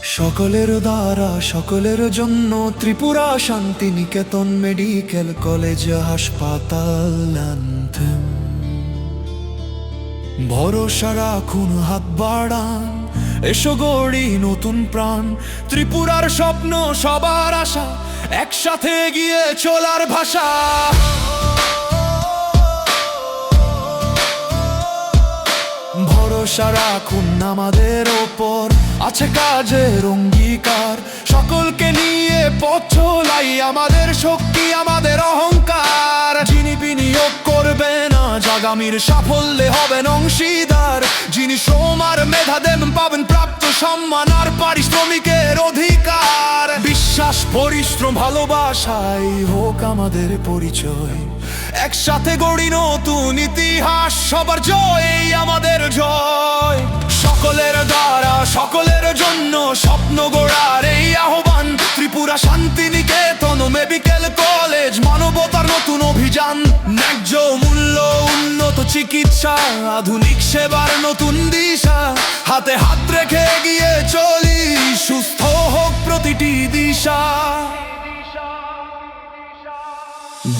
সকলের দ্বারা সকলের জন্য ত্রিপুরা শান্তিনিকেতন মেডিকেল কলেজ হাসপাতাল অ্যানথেম। ভরসা রাখুন, হাত বাড়ান, এসো গড়ি নতুন প্রাণ। ত্রিপুরার স্বপ্ন সবার আশা, একসাথে গিয়ে চলার ভাষা। ভরসা রাখুন আমাদের ওপর, আছে কাজের অঙ্গীকার। সকলকে নিয়ে পথ চলাই, আমাদের শক্তি আমাদের অহংকার। যিনি বিনিয়োগ করবেন আজ আগামীর সাফল্যে হবেন অংশীদার। যিনি শ্রম আর মেধা দেবেন পাবেন প্রাপ্ত সম্মান আর পারিশ্রমিকের অধিকার। বিশ্বাস, পরিশ্রম, ভালোবাসাই হোক আমাদের পরিচয়। একসাথে গড়ি নতুন ইতিহাস, সবার জয় আমাদের জয়। সকলের দ্বারা সকলের জন্য স্বপ্ন গড়ার এই আহ্বান। ত্রিপুরা শান্তিনিকেতন মেডিকেল কলেজ, মানবতার নতুন অভিযান। ন্যায্য মূল্য, উন্নত চিকিৎসা, আধুনিক সেবার নতুন দিশা। হাতে হাত রেখে এগিয়ে চলি, সুস্থ হোক প্রতিটি দিশা।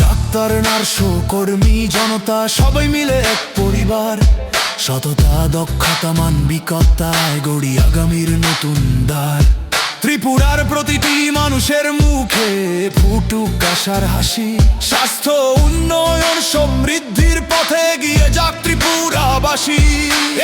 ডাক্তার, নার্স, কর্মী, জনতা সবাই মিলে এক পরিবার। সততা, দক্ষতা, মানবিকতায় গড়ি আগামীর নতুন দ্বার। ত্রিপুরার প্রতিটি মানুষের মুখে ফুটুক আশার হাসি। স্বাস্থ্য, উন্নয়ন, সমৃদ্ধির পথে গিয়ে যাক ত্রিপুরাবাসী।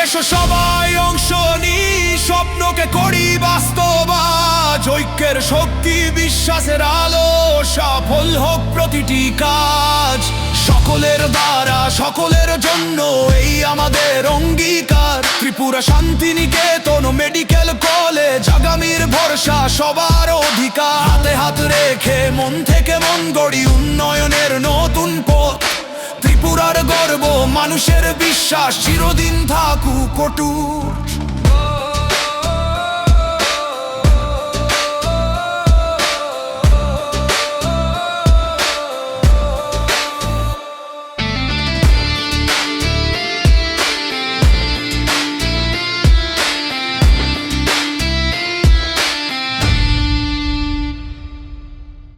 এসো সবাই অংশ নিই, স্বপ্নকে করি বাস্তবায়ন। ঐক্যের শক্তি, বিশ্বাসের আলো, সফল হোক প্রতিটি কাজ। সকলের দ্বারা সকলের জন্য এই আমাদের অঙ্গীকার। ত্রিপুরা শান্তিনিকেতন মেডিকেল কলেজ, আগামীর ভরসা সবার অধিকার। হাতে হাত রেখে মন থেকে মন গড়ি উন্নয়নের নতুন পথ। ত্রিপুরার গর্ব, মানুষের বিশ্বাস চিরদিন থাকুক অটুট।